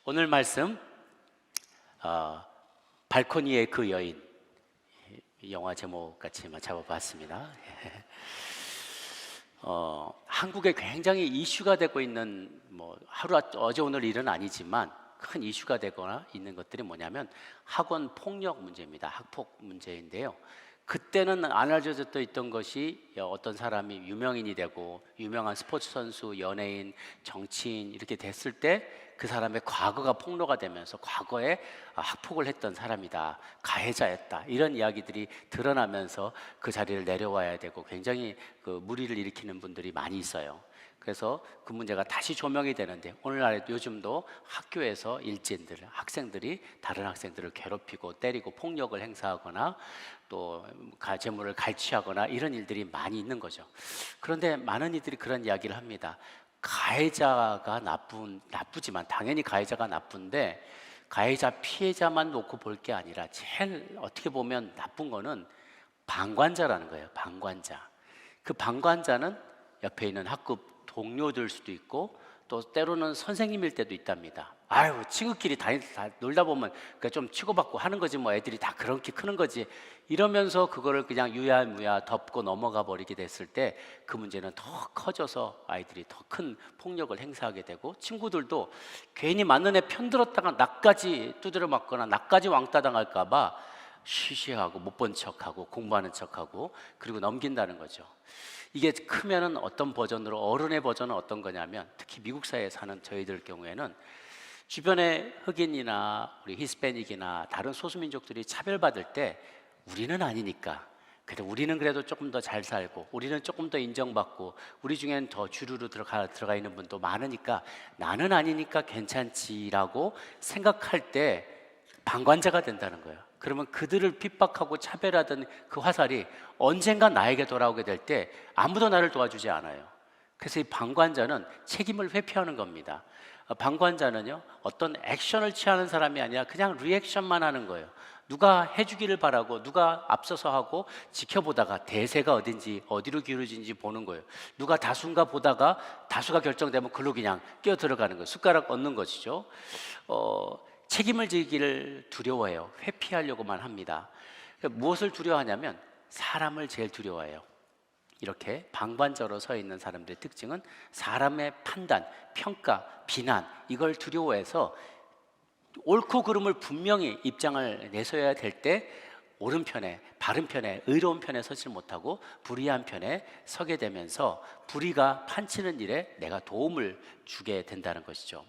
오늘 말씀 발코니의 그 여인, 이 영화 제목 같이 잡아봤습니다. 한국에 굉장히 이슈가 되고 있는 어제 오늘 일은 아니지만 큰 이슈가 되거나 있는 것들이 뭐냐면 학원 폭력 문제입니다. 학폭 문제인데요. 그때는 안 알려져 있던 것이 어떤 사람이 유명인이 되고 유명한 스포츠 선수, 연예인, 정치인 이렇게 됐을 때 그 사람의 과거가 폭로가 되면서 과거에 학폭을 했던 사람이다, 가해자였다, 이런 이야기들이 드러나면서 그 자리를 내려와야 되고 굉장히 무리를 일으키는 분들이 많이 있어요. 그래서 그 문제가 다시 조명이 되는데 오늘날 요즘도 학교에서 일진들, 학생들이 다른 학생들을 괴롭히고 때리고 폭력을 행사하거나 또 재물을 갈취하거나 이런 일들이 많이 있는 거죠. 그런데 많은 이들이 그런 이야기를 합니다. 가해자가 나쁘지만 당연히 가해자가 나쁜데 가해자 피해자만 놓고 볼 게 아니라 제일 어떻게 보면 나쁜 거는 방관자라는 거예요. 방관자. 그 방관자는 옆에 있는 학급 동료들 수도 있고 또 때로는 선생님일 때도 있답니다. 아유, 친구끼리 다 놀다 보면 좀 치고받고 하는 거지 뭐, 애들이 다 그렇게 크는 거지, 이러면서 그거를 그냥 유야무야 덮고 넘어가 버리게 됐을 때 그 문제는 더 커져서 아이들이 더 큰 폭력을 행사하게 되고, 친구들도 괜히 맞는 애 편들었다가 나까지 두드려 맞거나 나까지 왕따 당할까 봐 쉬쉬하고 못 본 척하고 공부하는 척하고 그리고 넘긴다는 거죠. 이게 크면은 어떤 버전으로, 어른의 버전은 어떤 거냐면, 특히 미국 사회에 사는 저희들 경우에는 주변에 흑인이나 우리 히스패닉이나 다른 소수민족들이 차별받을 때 우리는 아니니까, 그래도 우리는 그래도 조금 더 잘 살고 우리는 조금 더 인정받고 우리 중엔 더 주류로 들어가 있는 분도 많으니까 나는 아니니까 괜찮지라고 생각할 때 방관자가 된다는 거예요. 그러면 그들을 핍박하고 차별하던 그 화살이 언젠가 나에게 돌아오게 될 때 아무도 나를 도와주지 않아요. 그래서 이 방관자는 책임을 회피하는 겁니다. 방관자는요, 어떤 액션을 취하는 사람이 아니라 그냥 리액션만 하는 거예요. 누가 해주기를 바라고 누가 앞서서 하고 지켜보다가 대세가 어딘지 어디로 기울어진지 보는 거예요. 누가 다수인가 보다가 다수가 결정되면 그걸로 그냥 끼어 들어가는 거예요. 숟가락 얹는 것이죠. 책임을 지기를 두려워해요. 회피하려고만 합니다. 무엇을 두려워하냐면 사람을 제일 두려워해요. 이렇게 방관자로 서 있는 사람들의 특징은 사람의 판단, 평가, 비난, 이걸 두려워해서 옳고 그름을 분명히 입장을 내서야 될 때 오른편에, 바른 편에, 의로운 편에 서지 못하고 불의한 편에 서게 되면서 불의가 판치는 일에 내가 도움을 주게 된다는 것이죠.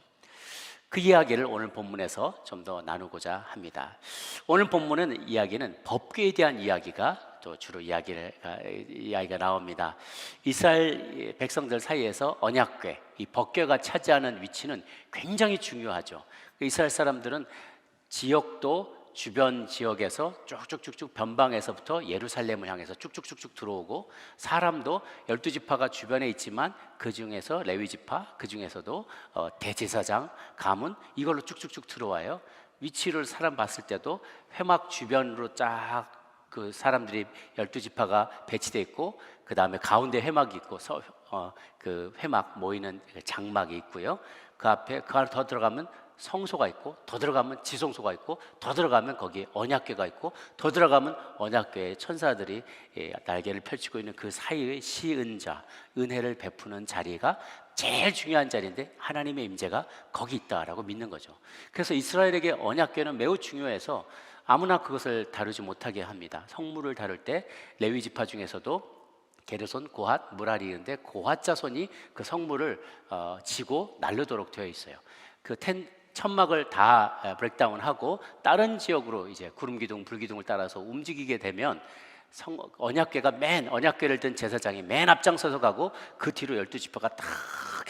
그 이야기를 오늘 본문에서 좀 더 나누고자 합니다. 오늘 본문은 이야기는 법궤에 대한 이야기가 또 주로 이야기가 나옵니다. 이스라엘 백성들 사이에서 언약궤, 이 법궤가 차지하는 위치는 굉장히 중요하죠. 이스라엘 사람들은 지역도 주변 지역에서 쭉쭉쭉쭉 변방에서부터 예루살렘을 향해서 쭉쭉쭉쭉 들어오고, 사람도 12지파가 주변에 있지만 그 중에서 레위지파, 그 중에서도 대제사장, 가문, 이걸로 쭉쭉쭉 들어와요. 위치를 사람 봤을 때도 회막 주변으로 쫙 그 사람들이 12지파가 배치되어 있고, 그 다음에 가운데 회막이 있고, 그 회막 모이는 장막이 있고요. 그 앞에 그 안에 더 들어가면 성소가 있고, 더 들어가면 지성소가 있고, 더 들어가면 거기에 언약궤가 있고, 더 들어가면 언약궤에 천사들이 날개를 펼치고 있는 그 사이의 시은자, 은혜를 베푸는 자리가 제일 중요한 자리인데 하나님의 임재가 거기 있다라고 믿는 거죠. 그래서 이스라엘에게 언약궤는 매우 중요해서 아무나 그것을 다루지 못하게 합니다. 성물을 다룰 때 레위 지파 중에서도 게르손, 고핫, 무라리인데 고핫 자손이 그 성물을 지고 나르도록 되어 있어요. 그 천막을 다 브레이크다운하고 다른 지역으로 이제 구름기둥, 불기둥을 따라서 움직이게 되면 언약궤를 든 제사장이 맨 앞장서서 가고 그 뒤로 12지파가 딱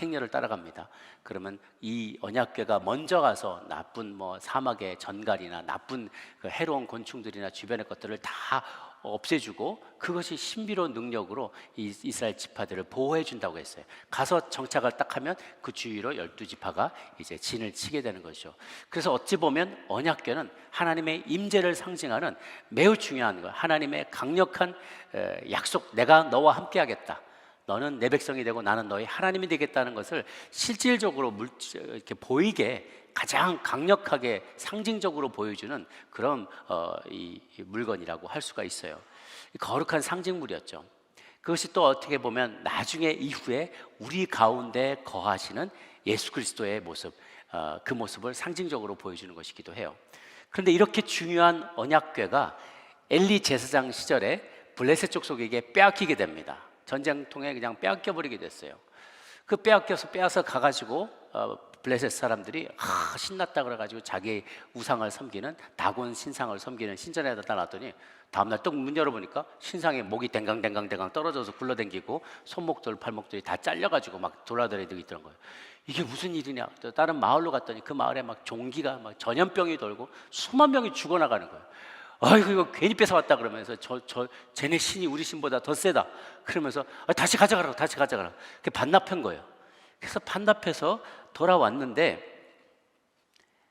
행렬을 따라갑니다. 그러면 이 언약궤가 먼저 가서 나쁜 사막의 전갈이나 나쁜 그 해로운 곤충들이나 주변의 것들을 다 없애주고, 그것이 신비로운 능력으로 이스라엘 지파들을 보호해 준다고 했어요. 가서 정착을 딱 하면 그 주위로 12지파가 이제 진을 치게 되는 거죠. 그래서 어찌 보면 언약궤는 하나님의 임재를 상징하는 매우 중요한 거예요. 하나님의 강력한 약속, 내가 너와 함께 하겠다, 너는 내 백성이 되고 나는 너희 하나님이 되겠다는 것을 실질적으로 이렇게 보이게 가장 강력하게 상징적으로 보여주는 그런 이 물건이라고 할 수가 있어요. 거룩한 상징물이었죠. 그것이 또 어떻게 보면 나중에 이후에 우리 가운데 거하시는 예수 그리스도의 모습, 그 모습을 상징적으로 보여주는 것이기도 해요. 그런데 이렇게 중요한 언약궤가 엘리 제사장 시절에 블레셋 족속에게 빼앗기게 됩니다. 전쟁통에 그냥 빼앗겨버리게 됐어요. 그 빼앗어 가가지고 블레셋 사람들이 신났다 그래가지고 자기 우상을 섬기는 다곤 신상을 섬기는 신전에다 놨더니 다음날 또 문 열어보니까 신상에 목이 댕강댕강 떨어져서 굴러댕기고 손목들 발목들이 다 잘려가지고 막 돌아다니고 있던 거예요. 이게 무슨 일이냐? 또 다른 마을로 갔더니 그 마을에 막 종기가 막 전염병이 돌고 수만 명이 죽어나가는 거예요. 아이고 이거 괜히 뺏어왔다 그러면서 쟤네 신이 우리 신보다 더 세다 그러면서 다시 가져가라고 그렇게 반납한 거예요. 그래서 반납해서 돌아왔는데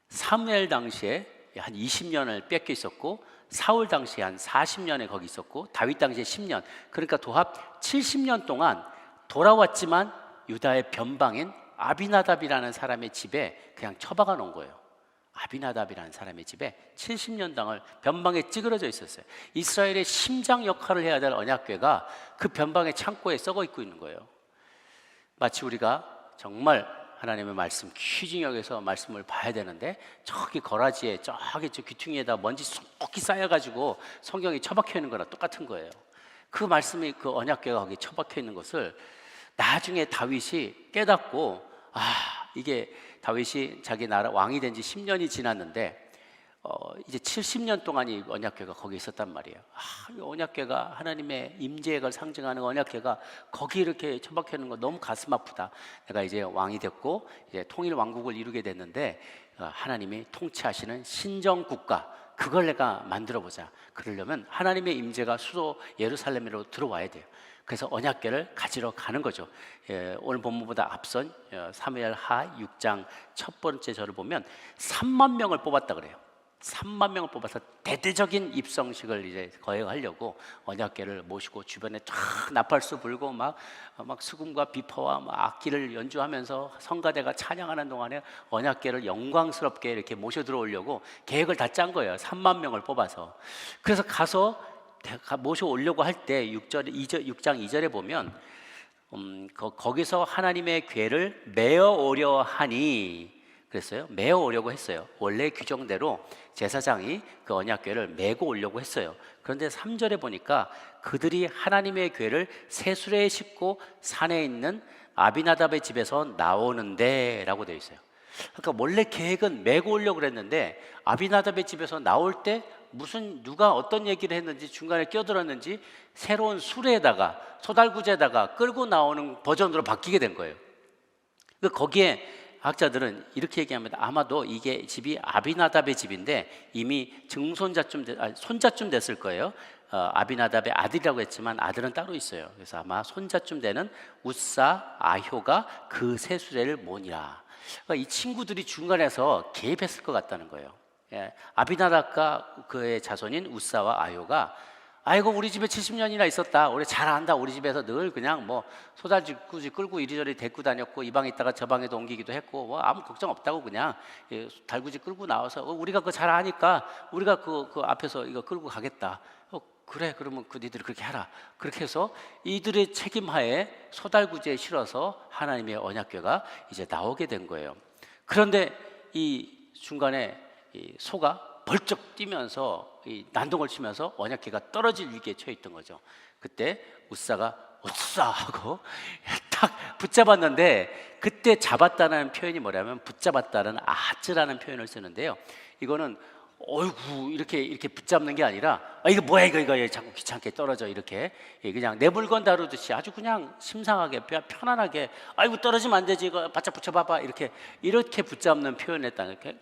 사무엘 당시에 한 20년을 뺏겨 있었고 사울 당시에 한 40년에 거기 있었고 다윗 당시에 10년, 그러니까 도합 70년 동안 돌아왔지만 유다의 변방인 아비나답이라는 사람의 집에 그냥 처박아 놓은 거예요. 아비나답이라는 사람의 집에 70년 당을 변방에 찌그러져 있었어요. 이스라엘의 심장 역할을 해야 될 언약궤가 그 변방의 창고에 썩어 있고 있는 거예요. 마치 우리가 정말 하나님의 말씀 귀중히 여겨서 말씀을 봐야 되는데 저기 거라지에 저기 저 귀퉁이에다 먼지 쏙이 쌓여가지고 성경이 처박혀 있는 거랑 똑같은 거예요. 그 말씀이 그 언약궤가 거기 처박혀 있는 것을 나중에 다윗이 깨닫고 이게 다윗이 자기 나라 왕이 된 지 10년이 지났는데 이제 70년 동안 이 언약궤가 거기 있었단 말이에요. 이 언약궤가 하나님의 임재를 상징하는 언약궤가 거기 이렇게 처박혀 있는 거 너무 가슴 아프다. 내가 이제 왕이 됐고 이제 통일 왕국을 이루게 됐는데 하나님이 통치하시는 신정 국가 그걸 내가 만들어 보자. 그러려면 하나님의 임재가 수도 예루살렘으로 들어와야 돼요. 그래서 언약궤를 가지러 가는 거죠. 오늘 본문보다 앞선 사무엘하 6장 첫 번째 절을 보면 3만 명을 뽑았다 그래요. 3만 명을 뽑아서 대대적인 입성식을 이제 거행하려고 언약궤를 모시고 주변에 쫙 나팔수 불고 막 수금과 비퍼와 막 악기를 연주하면서 성가대가 찬양하는 동안에 언약궤를 영광스럽게 이렇게 모셔 들어오려고 계획을 다 짠 거예요. 3만 명을 뽑아서. 그래서 가서 모셔 오려고 할 때 6장 2절에 보면 거기서 하나님의 궤를 메어 오려 하니 그랬어요. 메어 오려고 했어요. 원래 규정대로 제사장이 그 언약궤를 메고 오려고 했어요. 그런데 3절에 보니까 그들이 하나님의 궤를 새수레에 싣고 산에 있는 아비나답의 집에서 나오는데 라고 되어 있어요. 그러니까 원래 계획은 메고 오려고 그랬는데 아비나답의 집에서 나올 때 무슨 누가 어떤 얘기를 했는지 중간에 끼어들었는지 새로운 수레에다가 소달구지에다가 끌고 나오는 버전으로 바뀌게 된 거예요. 거기에 학자들은 이렇게 얘기합니다. 아마도 이게 집이 아비나답의 집인데 이미 손자쯤 됐을 거예요. 아비나답의 아들이라고 했지만 아들은 따로 있어요. 그래서 아마 손자쯤 되는 우사 아효가 그 새 수레를 모니라. 그러니까 이 친구들이 중간에서 개입했을 것 같다는 거예요. 아비나답과 그의 자손인 우사와 아효가 아이고 우리 집에 70년이나 있었다. 우리 잘 안다. 우리 집에서 늘 그냥 뭐 소달구지 끌고 이리저리 데리고 다녔고 이 방에 있다가 저 방에도 옮기기도 했고 뭐 아무 걱정 없다고 그냥 달구지 끌고 나와서 우리가 그거 잘 아니까 우리가 그 앞에서 이거 끌고 가겠다. 그래 그러면 니들이 그렇게 하라. 그렇게 해서 이들의 책임하에 소달구지에 실어서 하나님의 언약궤가 이제 나오게 된 거예요. 그런데 이 중간에 이 소가 벌쩍 뛰면서 이 난동을 치면서 언약궤가 떨어질 위기에 처해 있던 거죠. 그때 우사가 우사 하고 딱 붙잡았는데 그때 잡았다는 표현이 뭐냐면 붙잡았다는 아츠라는 표현을 쓰는데요. 이거는 어이구 이렇게 붙잡는 게 아니라 이거 뭐야 이거 자꾸 귀찮게 떨어져 이렇게 그냥 내 물건 다루듯이 아주 그냥 심상하게 편안하게 아이고 떨어지면 안 되지 이거 바짝 붙여봐봐 이렇게 붙잡는 표현을 했다는 게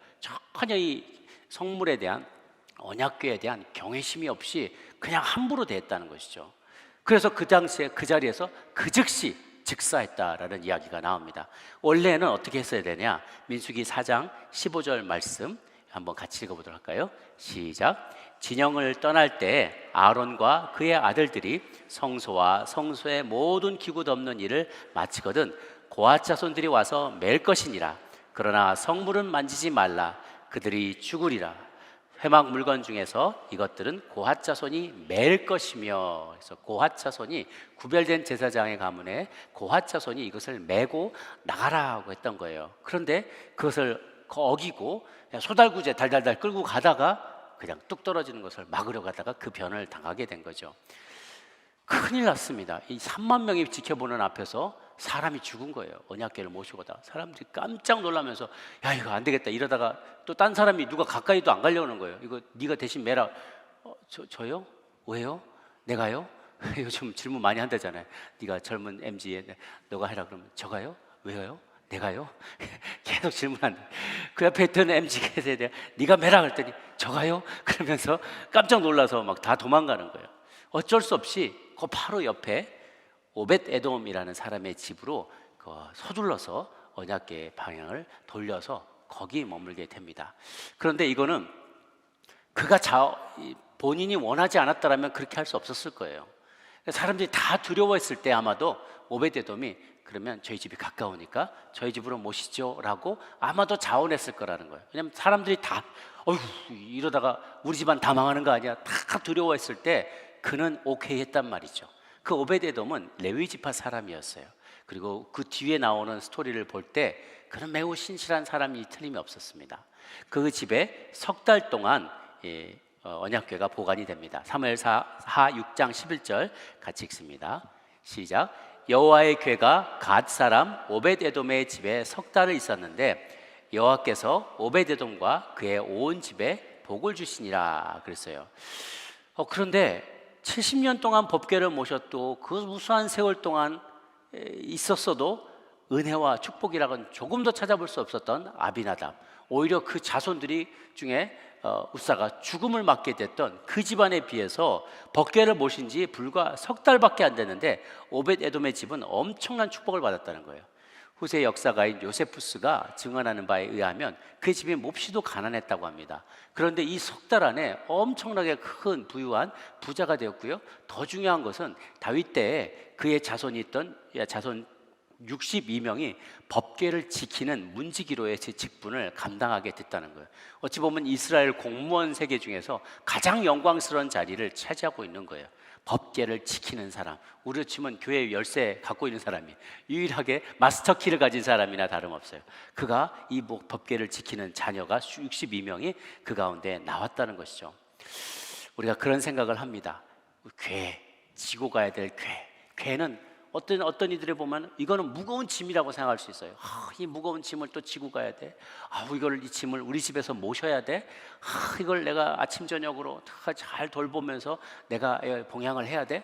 전혀 이 성물에 대한 언약궤에 대한 경외심이 없이 그냥 함부로 대했다는 것이죠. 그래서 그 당시에 그 자리에서 그 즉시 즉사했다라는 이야기가 나옵니다. 원래는 어떻게 했어야 되냐? 민수기 4장 15절 말씀 한번 같이 읽어보도록 할까요? 시작. 진영을 떠날 때 아론과 그의 아들들이 성소와 성소의 모든 기구 덮는 일을 마치거든 고앗 자손들이 와서 맬 것이니라. 그러나 성물은 만지지 말라. 그들이 죽으리라. 회막 물건 중에서 이것들은 고앗 자손이 맬 것이며, 그래서 고앗 자손이 구별된 제사장의 가문에 고앗 자손이 이것을 메고 나가라고 했던 거예요. 그런데 그것을 어기고 소달구제 달달달 끌고 가다가 그냥 뚝 떨어지는 것을 막으려 가다가 그 변을 당하게 된 거죠. 큰일 났습니다. 이 3만 명이 지켜보는 앞에서 사람이 죽은 거예요. 언약궤를 모시고 다 사람들이 깜짝 놀라면서 야, 이거 안 되겠다 이러다가 또 딴 사람이 누가 가까이도 안 가려는 거예요. 이거 네가 대신 매라. 저요? 왜요? 내가요? 요즘 질문 많이 한다잖아요. 네가 젊은 MZ에 너가 해라 그러면 저가요? 왜요? 내가요? 계속 질문한다. 그 옆에 있던 MZ에 대해 네가 매라 그랬더니 저가요? 그러면서 깜짝 놀라서 막 다 도망가는 거예요. 어쩔 수 없이 그 바로 옆에 오벳 에돔이라는 사람의 집으로 서둘러서 언약궤의 방향을 돌려서 거기 머물게 됩니다. 그런데 이거는 그가 본인이 원하지 않았다면 그렇게 할 수 없었을 거예요. 사람들이 다 두려워했을 때 아마도 오벳 에돔이 그러면 저희 집이 가까우니까 저희 집으로 모시죠 라고 아마도 자원했을 거라는 거예요. 왜냐하면 사람들이 다 어휴 이러다가 우리 집안 다 망하는 거 아니야 다 두려워했을 때 그는 오케이 했단 말이죠. 그 오벳 에돔은 레위 지파 사람이었어요. 그리고 그 뒤에 나오는 스토리를 볼 때 그는 매우 신실한 사람이 틀림이 없었습니다. 그 집에 석 달 동안 언약궤가 보관이 됩니다. 사무엘하 6장 11절 같이 읽습니다. 시작. 여호와의 궤가 갓 사람 오벳 에돔의 집에 석 달을 있었는데 여호와께서 오벳 에돔과 그의 온 집에 복을 주시니라 그랬어요. 그런데 70년 동안 법궤를 모셨도 그 무수한 세월 동안 있었어도 은혜와 축복이라고는 조금도 찾아볼 수 없었던 아비나답, 오히려 그 자손들이 중에 우사가 죽음을 맞게 됐던 그 집안에 비해서 법궤를 모신 지 불과 석 달밖에 안 됐는데 오벳 에돔의 집은 엄청난 축복을 받았다는 거예요. 후세 역사가인 요세푸스가 증언하는 바에 의하면 그 집이 몹시도 가난했다고 합니다. 그런데 이 석 달 안에 엄청나게 큰 부유한 부자가 되었고요. 더 중요한 것은 다윗 때에 그의 자손이 있던 자손 62명이 법궤를 지키는 문지기로의 제 직분을 감당하게 됐다는 거예요. 어찌 보면 이스라엘 공무원 세계 중에서 가장 영광스러운 자리를 차지하고 있는 거예요. 법궤를 지키는 사람, 우리로 치면 교회 열쇠 갖고 있는 사람이 유일하게 마스터키를 가진 사람이나 다름없어요. 그가 이 법궤를 지키는 자녀가 62명이 그 가운데 나왔다는 것이죠. 우리가 그런 생각을 합니다. 궤, 지고 가야 될 궤는 어떤 이들에 보면 이거는 무거운 짐이라고 생각할 수 있어요. 이 무거운 짐을 또 지고 가야 돼. 이 짐을 우리 집에서 모셔야 돼. 이걸 내가 아침 저녁으로 잘 돌보면서 내가 봉양을 해야 돼.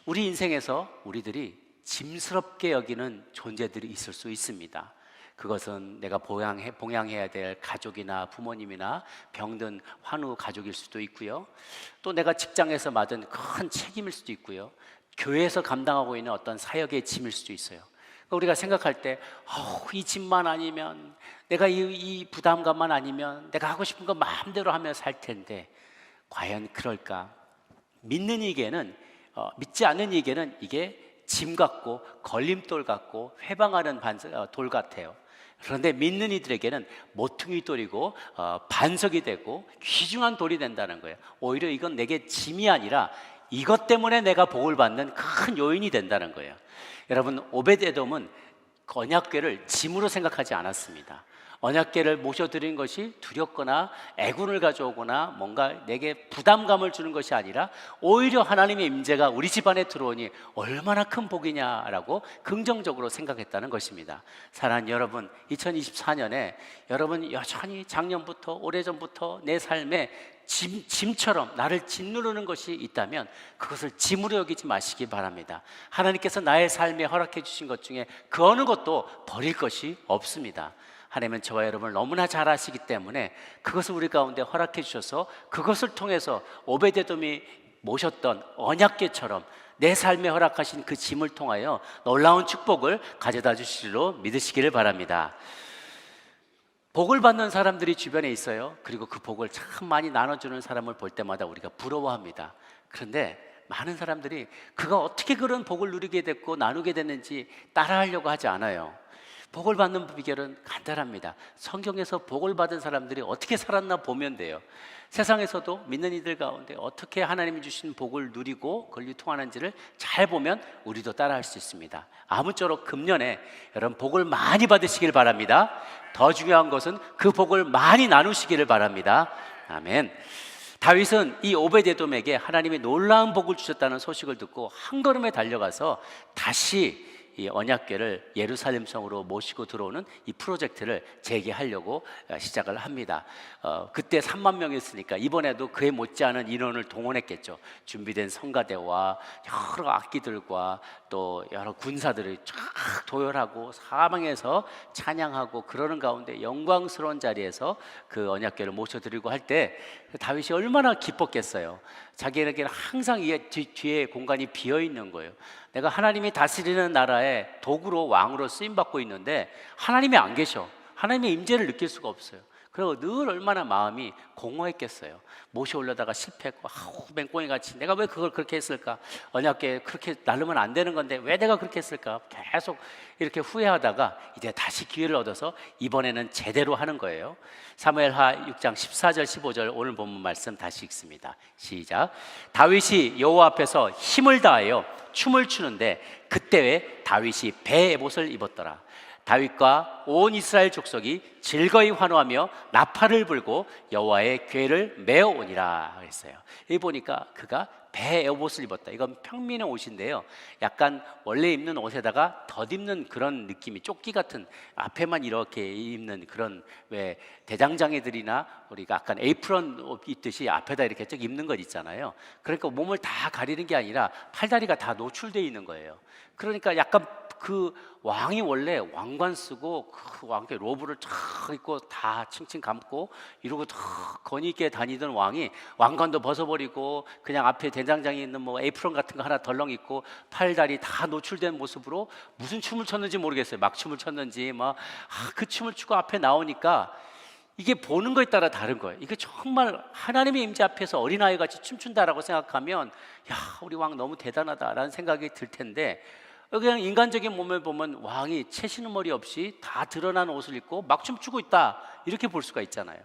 우리 인생에서 우리들이 짐스럽게 여기는 존재들이 있을 수 있습니다. 그것은 내가 봉양해야 될 가족이나 부모님이나 병든 환우 가족일 수도 있고요. 또 내가 직장에서 맡은 큰 책임일 수도 있고요. 교회에서 감당하고 있는 어떤 사역의 짐일 수도 있어요. 우리가 생각할 때 이 짐만 아니면 내가 이 부담감만 아니면 내가 하고 싶은 거 마음대로 하며 살 텐데 과연 그럴까? 믿지 않는 이에게는 이게 짐 같고 걸림돌 같고 회방하는 돌 같아요. 그런데 믿는 이들에게는 모퉁이 돌이고 반석이 되고 귀중한 돌이 된다는 거예요. 오히려 이건 내게 짐이 아니라 이것 때문에 내가 복을 받는 큰 요인이 된다는 거예요. 여러분, 오벳 에돔은 언약궤를 짐으로 생각하지 않았습니다. 언약궤를 모셔드린 것이 두렵거나 애군을 가져오거나 뭔가 내게 부담감을 주는 것이 아니라 오히려 하나님의 임재가 우리 집안에 들어오니 얼마나 큰 복이냐라고 긍정적으로 생각했다는 것입니다. 사랑하는 여러분, 2024년에 여러분 여전히 작년부터 오래전부터 내 삶에 짐처럼 나를 짓누르는 것이 있다면 그것을 짐으로 여기지 마시기 바랍니다. 하나님께서 나의 삶에 허락해 주신 것 중에 그 어느 것도 버릴 것이 없습니다. 하나님은 저와 여러분을 너무나 잘 아시기 때문에 그것을 우리 가운데 허락해 주셔서 그것을 통해서 오벳 에돔이 모셨던 언약궤처럼 내 삶에 허락하신 그 짐을 통하여 놀라운 축복을 가져다 주시리로 믿으시기를 바랍니다. 복을 받는 사람들이 주변에 있어요. 그리고 그 복을 참 많이 나눠주는 사람을 볼 때마다 우리가 부러워합니다. 그런데 많은 사람들이 그가 어떻게 그런 복을 누리게 됐고 나누게 됐는지 따라하려고 하지 않아요. 복을 받는 비결은 간단합니다. 성경에서 복을 받은 사람들이 어떻게 살았나 보면 돼요. 세상에서도 믿는 이들 가운데 어떻게 하나님이 주신 복을 누리고 그걸 유통하는지를 잘 보면 우리도 따라할 수 있습니다. 아무쪼록 금년에 여러분 복을 많이 받으시길 바랍니다. 더 중요한 것은 그 복을 많이 나누시기를 바랍니다. 아멘. 다윗은 이 오베데돔에게 하나님이 놀라운 복을 주셨다는 소식을 듣고 한 걸음에 달려가서 다시 이 언약궤를 예루살렘 성으로 모시고 들어오는 이 프로젝트를 재개하려고 시작을 합니다. 그때 3만 명이었으니까 이번에도 그에 못지않은 인원을 동원했겠죠. 준비된 성가대와 여러 악기들과 또 여러 군사들을 쫙 도열하고 사방에서 찬양하고 그러는 가운데 영광스러운 자리에서 그 언약궤를 모셔드리고 할 때 다윗이 얼마나 기뻤겠어요. 자기에게는 항상 뒤에 공간이 비어 있는 거예요. 내가 하나님이 다스리는 나라에 도구로 왕으로 쓰임받고 있는데 하나님이 안 계셔. 하나님의 임재를 느낄 수가 없어요. 그리고 늘 얼마나 마음이 공허했겠어요. 모셔 올려다가 실패했고 맹꽁이 같이 내가 왜 그걸 그렇게 했을까? 언약궤 그렇게 나르면 안 되는 건데 왜 내가 그렇게 했을까? 계속 이렇게 후회하다가 이제 다시 기회를 얻어서 이번에는 제대로 하는 거예요. 사무엘하 6장 14절 15절 오늘 본문 말씀 다시 읽습니다. 시작. 다윗이 여호와 앞에서 힘을 다하여 춤을 추는데 그때에 다윗이 배 에봇을 입었더라. 다윗과 온 이스라엘 족속이 즐거이 환호하며 나팔을 불고 여호와의 궤를 메어 오니라 그랬어요. 여기 보니까 그가 배 에봇을 입었다. 이건 평민의 옷인데요. 약간 원래 입는 옷에다가 덧입는 그런 느낌이 조끼 같은 앞에만 이렇게 입는 그런 왜 대장장이들이나 우리가 약간 에이프런 옷 입듯이 앞에다 이렇게 쭉 입는 것 있잖아요. 그러니까 몸을 다 가리는 게 아니라 팔다리가 다 노출되어 있는 거예요. 그러니까 약간 그 왕이 원래 왕관 쓰고 그 왕께 로브를 쫙 입고 다 칭칭 감고 이러고 탁 권위 있게 다니던 왕이 왕관도 벗어버리고 그냥 앞에 대장장이 있는 뭐 에이프런 같은 거 하나 덜렁 입고 팔다리 다 노출된 모습으로 무슨 춤을 췄는지 모르겠어요. 막 춤을 췄는지 막 그 춤을 추고 앞에 나오니까 이게 보는 거에 따라 다른 거예요. 이게 정말 하나님의 임재 앞에서 어린아이 같이 춤춘다라고 생각하면 야 우리 왕 너무 대단하다라는 생각이 들 텐데 그냥 인간적인 몸을 보면 왕이 채시는 머리 없이 다 드러난 옷을 입고 막 춤추고 있다 이렇게 볼 수가 있잖아요.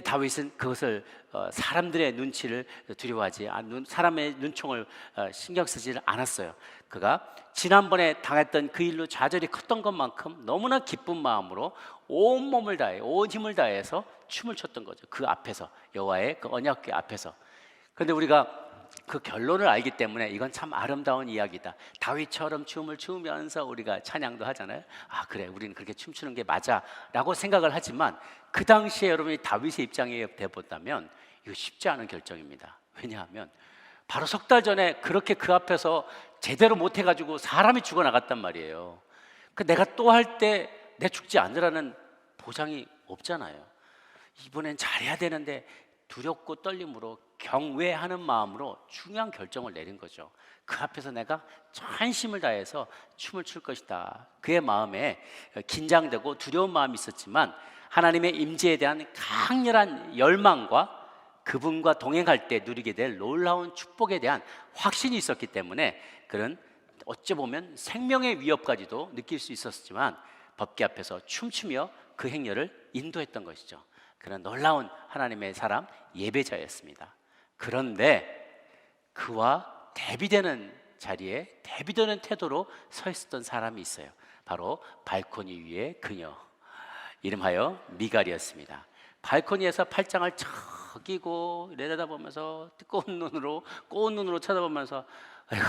다윗은 그것을 사람들의 눈치를 두려워하지 사람의 눈총을 신경 쓰지 않았어요. 그가 지난번에 당했던 그 일로 좌절이 컸던 것만큼 너무나 기쁜 마음으로 온 몸을 다해 온 힘을 다해서 춤을 췄던 거죠. 그 앞에서 여호와의 그 언약궤 앞에서. 그런데 우리가 그 결론을 알기 때문에 이건 참 아름다운 이야기다. 다윗처럼 춤을 추면서 우리가 찬양도 하잖아요. 아 그래 우리는 그렇게 춤추는 게 맞아 라고 생각을 하지만 그 당시에 여러분이 다윗의 입장에 대보다면 이거 쉽지 않은 결정입니다. 왜냐하면 바로 석 달 전에 그렇게 그 앞에서 제대로 못해가지고 사람이 죽어나갔단 말이에요. 그 내가 또 할 때 내 죽지 않으라는 보장이 없잖아요. 이번엔 잘해야 되는데 두렵고 떨림으로 경외하는 마음으로 중요한 결정을 내린 거죠. 그 앞에서 내가 전심을 다해서 춤을 출 것이다. 그의 마음에 긴장되고 두려운 마음이 있었지만 하나님의 임재에 대한 강렬한 열망과 그분과 동행할 때 누리게 될 놀라운 축복에 대한 확신이 있었기 때문에 그는 어찌 보면 생명의 위협까지도 느낄 수 있었지만 법궤 앞에서 춤추며 그 행렬을 인도했던 것이죠. 그런 놀라운 하나님의 사람 예배자였습니다. 그런데 그와 대비되는 자리에 대비되는 태도로 서 있었던 사람이 있어요. 바로 발코니 위의 그녀, 이름하여 미갈이었습니다. 발코니에서 팔짱을 척 끼고 내려다보면서 꼬운 눈으로 쳐다보면서 아이고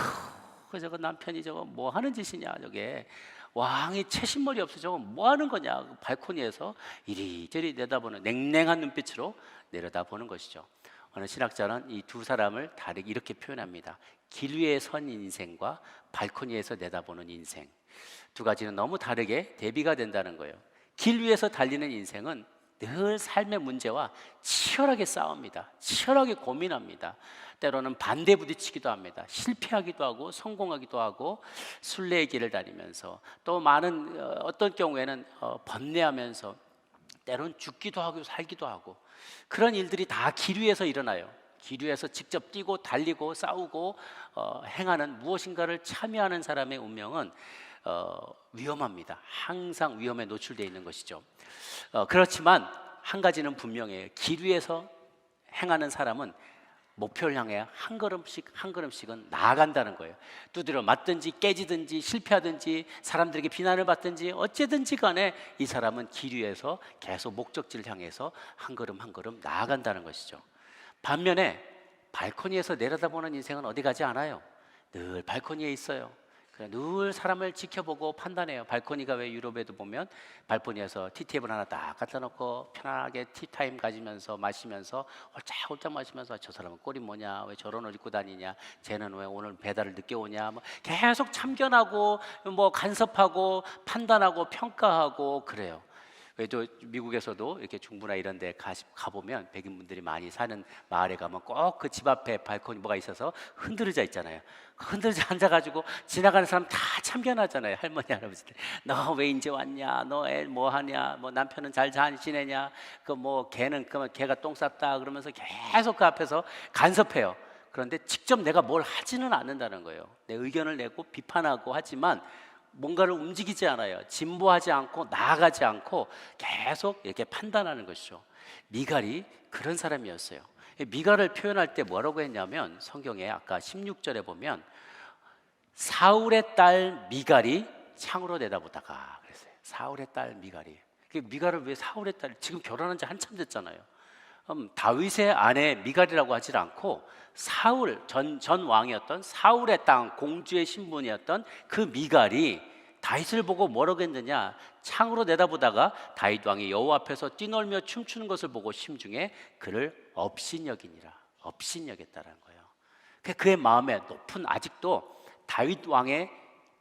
저거 남편이 저거 뭐 하는 짓이냐, 저게 왕이 채신머리 없어 저거 뭐 하는 거냐, 발코니에서 이리저리 내다보는 냉랭한 눈빛으로 내려다보는 것이죠. 어느 신학자는 이 두 사람을 다르게 이렇게 표현합니다. 길 위에 선 인생과 발코니에서 내다보는 인생, 두 가지는 너무 다르게 대비가 된다는 거예요. 길 위에서 달리는 인생은 늘 삶의 문제와 치열하게 싸웁니다. 치열하게 고민합니다. 때로는 반대 부딪히기도 합니다. 실패하기도 하고 성공하기도 하고 순례의 길을 다니면서 또 많은 어떤 경우에는 번뇌하면서 때론 죽기도 하고 살기도 하고 그런 일들이 다 길 위에서 일어나요. 길 위에서 직접 뛰고 달리고 싸우고 행하는 무엇인가를 참여하는 사람의 운명은 위험합니다. 항상 위험에 노출되어 있는 것이죠. 그렇지만 한 가지는 분명해요. 길 위에서 행하는 사람은 목표를 향해 한 걸음씩 한 걸음씩은 나아간다는 거예요. 두드려 맞든지 깨지든지 실패하든지 사람들에게 비난을 받든지 어쨌든지 간에 이 사람은 길 위에서 계속 목적지를 향해서 한 걸음 한 걸음 나아간다는 것이죠. 반면에 발코니에서 내려다보는 인생은 어디 가지 않아요. 늘 발코니에 있어요. 늘 사람을 지켜보고 판단해요. 발코니가 왜 유럽에도 보면 발코니에서 티테이블 하나 딱 갖다 놓고 편하게 티타임 가지면서 마시면서 홀짝홀짝 마시면서 저 사람은 꼴이 뭐냐, 왜 저런 옷 입고 다니냐, 쟤는 왜 오늘 배달을 늦게 오냐, 뭐 계속 참견하고 뭐 간섭하고 판단하고 평가하고 그래요. 왜또 미국에서도 이렇게 중부나 이런 데 가보면 백인분들이 많이 사는 마을에 가면 꼭 그 집 앞에 발코니 뭐가 있어서 흔들어져 있잖아요. 흔들어져 앉아가지고 지나가는 사람 다 참견하잖아요. 할머니 할아버지들, 너 왜 이제 왔냐, 너 애 뭐 하냐, 뭐 남편은 잘 지내냐, 그 뭐 걔는 그만 걔가 똥 쌌다 그러면서 계속 그 앞에서 간섭해요. 그런데 직접 내가 뭘 하지는 않는다는 거예요. 내 의견을 내고 비판하고 하지만 뭔가를 움직이지 않아요. 진보하지 않고 나아가지 않고 계속 이렇게 판단하는 것이죠. 미갈이 그런 사람이었어요. 미갈을 표현할 때 뭐라고 했냐면 성경에 아까 16절에 보면 사울의 딸 미갈이 창으로 내다보다가 그랬어요. 사울의 딸 미갈이. 미갈을 왜 사울의 딸, 지금 결혼한 지 한참 됐잖아요. 다윗의 아내 미갈이라고 하질 않고 사울 전 왕이었던 사울의 땅 공주의 신분이었던 그 미갈이 다윗을 보고 뭐라고 했느냐, 창으로 내다보다가 다윗 왕이 여호와 앞에서 뛰놀며 춤추는 것을 보고 심중에 그를 업신여기니라, 업신여겼다는 거예요. 그의 마음에 높은, 아직도 다윗 왕의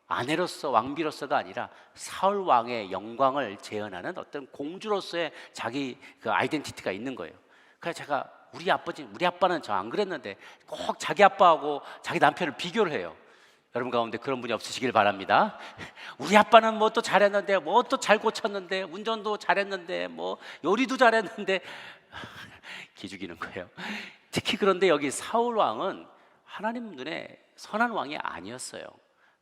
아내로서 왕비로서가 아니라 사울 왕의 영광을 재현하는 어떤 공주로서의 자기 그 아이덴티티가 있는 거예요. 그래서 제가 우리 아빠는 저 안 그랬는데 꼭 자기 아빠하고 자기 남편을 비교를 해요. 여러분 가운데 그런 분이 없으시길 바랍니다. 우리 아빠는 뭐 또 잘했는데, 뭐 또 잘 고쳤는데, 운전도 잘했는데, 뭐 요리도 잘했는데 기죽이는 거예요. 특히 그런데 여기 사울 왕은 하나님 눈에 선한 왕이 아니었어요.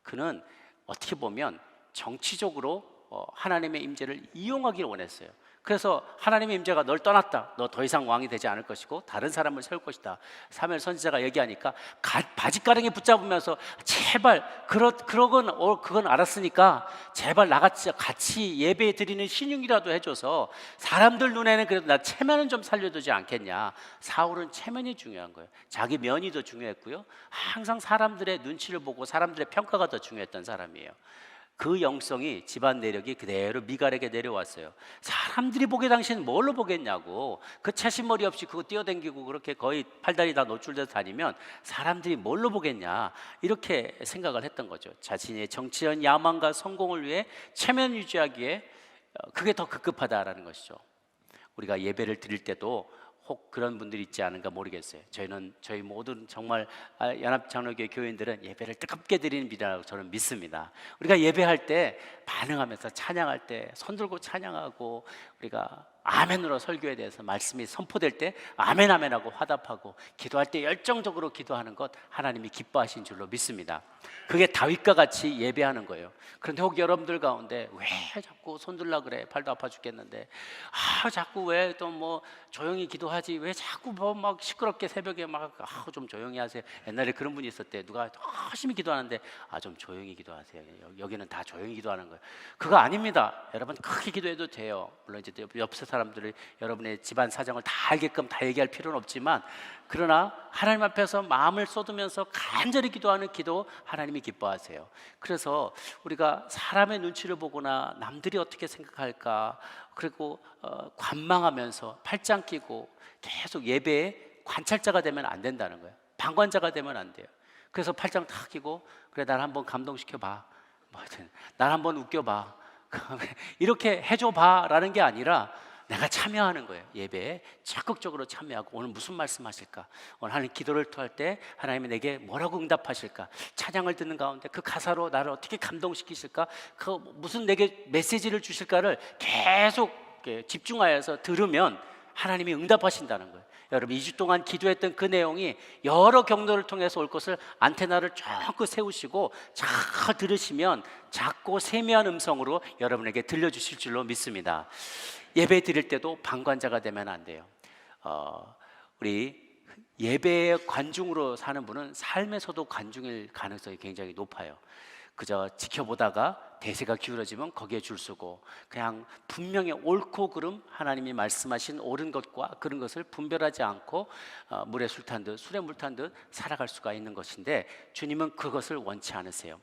그는 어떻게 보면 정치적으로 하나님의 임재를 이용하기를 원했어요. 그래서 하나님의 임재가 널 떠났다, 너 더 이상 왕이 되지 않을 것이고 다른 사람을 세울 것이다. 사무엘 선지자가 얘기하니까 바짓가랑이 붙잡으면서 제발 그건 알았으니까 제발 같이 예배 드리는 신용이라도 해줘서 사람들 눈에는 그래도 나 체면은 좀 살려두지 않겠냐. 사울은 체면이 중요한 거예요. 자기 면이 더 중요했고요, 항상 사람들의 눈치를 보고 사람들의 평가가 더 중요했던 사람이에요. 그 영성이, 집안 내력이 그대로 미갈에게 내려왔어요. 사람들이 보기에 당신 뭘로 보겠냐고. 그 채신머리 없이 그거 뛰어댕기고 그렇게 거의 팔다리 다 노출돼서 다니면 사람들이 뭘로 보겠냐, 이렇게 생각을 했던 거죠. 자신의 정치적 야망과 성공을 위해 체면 유지하기에 그게 더 급급하다라는 것이죠. 우리가 예배를 드릴 때도 혹 그런 분들이 있지 않은가 모르겠어요. 저희 모든 정말 연합장로교회 교인들은 예배를 뜨겁게 드리는 비라고 저는 믿습니다. 우리가 예배할 때 반응하면서, 찬양할 때 손 들고 찬양하고, 우리가 아멘으로 설교에 대해서 말씀이 선포될 때 아멘 아멘하고 화답하고, 기도할 때 열정적으로 기도하는 것 하나님이 기뻐하신 줄로 믿습니다. 그게 다윗과 같이 예배하는 거예요. 그런데 혹 여러분들 가운데 왜 자꾸 손 들라 그래, 팔도 아파 죽겠는데, 자꾸 왜 또 뭐 조용히 기도하지, 왜 자꾸 뭐 막 시끄럽게 새벽에 막 좀 조용히 하세요. 옛날에 그런 분이 있었대. 누가 열심히 기도하는데 좀 조용히 기도하세요. 여기는 다 조용히 기도하는 거예요. 그거 아닙니다. 여러분 크게 기도해도 돼요. 물론 이제 옆 사람들이 여러분의 집안 사정을 다 알게끔 다 얘기할 필요는 없지만, 그러나 하나님 앞에서 마음을 쏟으면서 간절히 기도하는 기도 하나님이 기뻐하세요. 그래서 우리가 사람의 눈치를 보거나 남들이 어떻게 생각할까, 그리고 관망하면서 팔짱 끼고 계속 예배에 관찰자가 되면 안 된다는 거예요. 방관자가 되면 안 돼요. 그래서 팔짱 탁 끼고, 그래 날 한번 감동시켜봐, 날 한번 웃겨봐, 이렇게 해줘봐 라는 게 아니라 내가 참여하는 거예요. 예배에 적극적으로 참여하고, 오늘 무슨 말씀 하실까, 오늘 하나님 기도를 토할 때 하나님이 내게 뭐라고 응답하실까, 찬양을 듣는 가운데 그 가사로 나를 어떻게 감동시키실까, 그 무슨 내게 메시지를 주실까를 계속 집중하여서 들으면 하나님이 응답하신다는 거예요. 여러분 2주 동안 기도했던 그 내용이 여러 경로를 통해서 올 것을 안테나를 쫙 세우시고 잘 들으시면 작고 세미한 음성으로 여러분에게 들려주실 줄로 믿습니다. 예배 드릴 때도 방관자가 되면 안 돼요. 우리 예배의 관중으로 사는 분은 삶에서도 관중일 가능성이 굉장히 높아요. 그저 지켜보다가 대세가 기울어지면 거기에 줄 서고 그냥 분명히 옳고 그름, 하나님이 말씀하신 옳은 것과 그런 것을 분별하지 않고 물에 술 탄 듯 술에 물 탄 듯 살아갈 수가 있는 것인데, 주님은 그것을 원치 않으세요.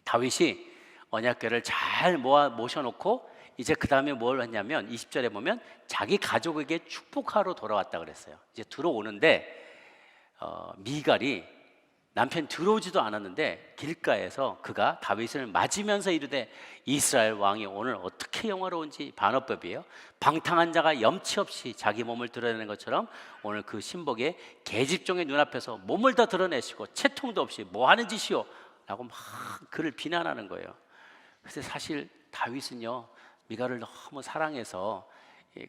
다윗이 언약궤를 잘 모셔놓고 이제 그 다음에 뭘 했냐면 20절에 보면 자기 가족에게 축복하러 돌아왔다 그랬어요. 이제 들어오는데 미갈이 남편 들어오지도 않았는데 길가에서 그가 다윗을 맞으면서 이르되 이스라엘 왕이 오늘 어떻게 영화로운지, 반어법이에요. 방탕한 자가 염치 없이 자기 몸을 드러내는 것처럼 오늘 그 신복의 계집종의 눈앞에서 몸을 다 드러내시고 채통도 없이 뭐 하는 짓이요? 라고 막 그를 비난하는 거예요. 그래서 사실 다윗은요, 미갈을 너무 사랑해서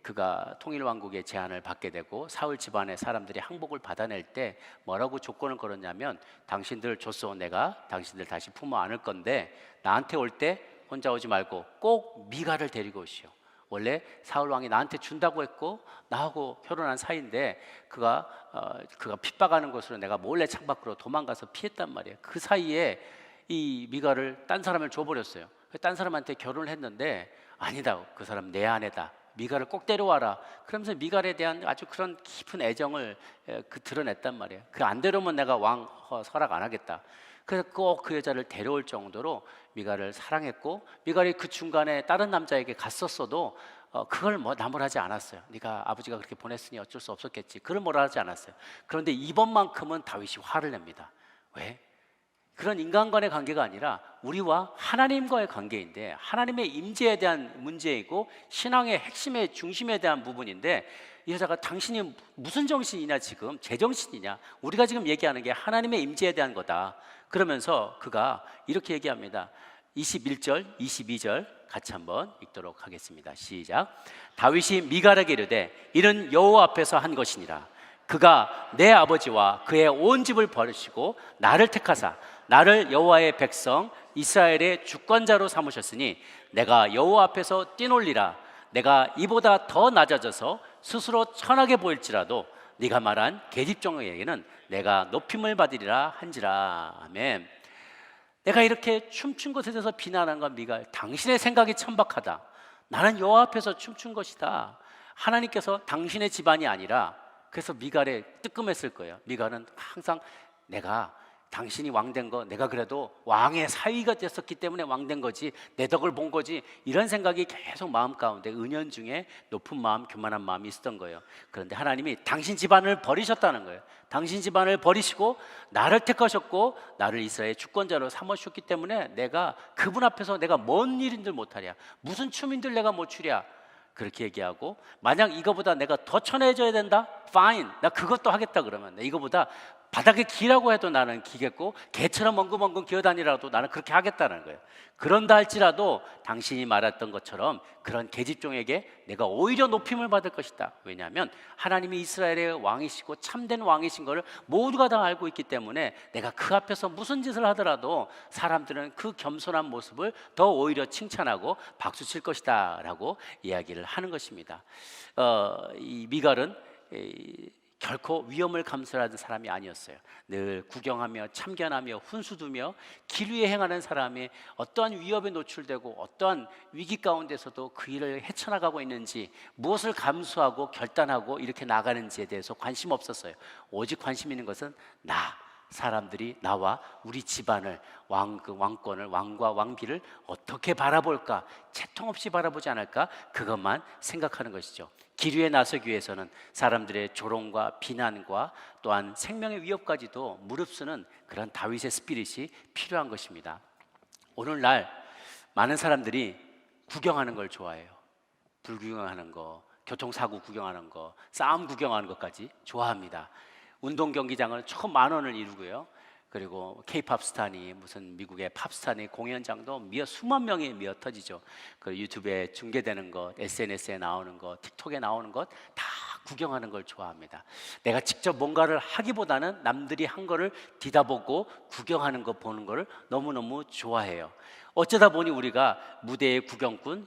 그가 통일왕국의 제안을 받게 되고 사울 집안의 사람들이 항복을 받아낼 때 뭐라고 조건을 걸었냐면, 당신들 줬어, 내가 당신들 다시 품어 안을 건데 나한테 올 때 혼자 오지 말고 꼭 미갈을 데리고 오시오. 원래 사울 왕이 나한테 준다고 했고 나하고 결혼한 사이인데 그가 핍박하는 것으로 내가 몰래 창밖으로 도망가서 피했단 말이에요. 그 사이에 이 미갈을 딴 사람을 줘버렸어요. 딴 사람한테 결혼을 했는데 아니다, 그 사람 내 아내다, 미갈을 꼭 데려와라. 그러면서 미갈에 대한 아주 그런 깊은 애정을 드러냈단 말이에요. 그 안 데려오면 내가 왕 서락 안 하겠다. 그래서 꼭 그 여자를 데려올 정도로 미갈을 사랑했고, 미갈이 그 중간에 다른 남자에게 갔었어도 그걸 뭐 나무라지 않았어요. 네가 아버지가 그렇게 보냈으니 어쩔 수 없었겠지, 그걸 뭐라 하지 않았어요. 그런데 이번만큼은 다윗이 화를 냅니다. 왜? 그런 인간간의 관계가 아니라 우리와 하나님과의 관계인데, 하나님의 임재에 대한 문제이고 신앙의 핵심의 중심에 대한 부분인데, 이 여자가 당신이 무슨 정신이냐, 지금 제정신이냐, 우리가 지금 얘기하는 게 하나님의 임재에 대한 거다. 그러면서 그가 이렇게 얘기합니다. 21절 22절 같이 한번 읽도록 하겠습니다. 시작. 다윗이 미갈에게 이르되 이는 여호와 앞에서 한 것이니라. 그가 내 아버지와 그의 온 집을 버리시고 나를 택하사 나를 여호와의 백성 이스라엘의 주권자로 삼으셨으니 내가 여호와 앞에서 뛰놀리라. 내가 이보다 더 낮아져서 스스로 천하게 보일지라도 네가 말한 계집종에게는 내가 높임을 받으리라 한지라. 아멘. 내가 이렇게 춤춘 것에 대해서 비난한 건 미갈, 당신의 생각이 천박하다. 나는 여호와 앞에서 춤춘 것이다. 하나님께서 당신의 집안이 아니라, 그래서 미갈에 뜨끔했을 거예요. 미갈은 항상 내가 당신이 왕된 거, 내가 그래도 왕의 사위가 됐었기 때문에 왕된 거지, 내 덕을 본 거지, 이런 생각이 계속 마음 가운데 은연중에 높은 마음, 교만한 마음이 있었던 거예요. 그런데 하나님이 당신 집안을 버리셨다는 거예요. 당신 집안을 버리시고 나를 택하셨고 나를 이스라엘의 주권자로 삼으셨기 때문에 내가 그분 앞에서 내가 뭔 일인들 못하랴, 무슨 춤인들 내가 못 추랴, 그렇게 얘기하고, 만약 이거보다 내가 더 천해져야 된다? Fine, 나 그것도 하겠다. 그러면 이거보다 바닥에 기라고 해도 나는 기겠고 개처럼 멍금멍금 기어다니라도 나는 그렇게 하겠다는 거예요. 그런다 할지라도 당신이 말했던 것처럼 그런 계집종에게 내가 오히려 높임을 받을 것이다. 왜냐하면 하나님이 이스라엘의 왕이시고 참된 왕이신 것을 모두가 다 알고 있기 때문에 내가 그 앞에서 무슨 짓을 하더라도 사람들은 그 겸손한 모습을 더 오히려 칭찬하고 박수칠 것이다 라고 이야기를 하는 것입니다. 이 미갈은 결코 위험을 감수하는 사람이 아니었어요. 늘 구경하며 참견하며 훈수두며 길 위에 행하는 사람이 어떠한 위협에 노출되고 어떠한 위기 가운데서도 그 일을 헤쳐나가고 있는지, 무엇을 감수하고 결단하고 이렇게 나가는지에 대해서 관심 없었어요. 오직 관심 있는 것은 사람들이 나와 우리 집안을, 왕권을, 왕과 왕비를 어떻게 바라볼까, 채통 없이 바라보지 않을까, 그것만 생각하는 것이죠. 길 위에 나서기 위해서는 사람들의 조롱과 비난과 또한 생명의 위협까지도 무릅쓰는 그런 다윗의 스피릿이 필요한 것입니다. 오늘날 많은 사람들이 구경하는 걸 좋아해요. 불구경하는 거, 교통사고 구경하는 거, 싸움 구경하는 것까지 좋아합니다. 운동 경기장을 처음 10,000원을 이루고요, 그리고 K-팝 스타니 무슨 미국의 팝스타니 공연장도 수만 명이 미어 터지죠. 그 유튜브에 중계되는 것, SNS에 나오는 것, 틱톡에 나오는 것 다 구경하는 걸 좋아합니다. 내가 직접 뭔가를 하기보다는 남들이 한 거를 뒤다보고 구경하는 거 보는 거를 너무너무 좋아해요. 어쩌다 보니 우리가 무대의 구경꾼,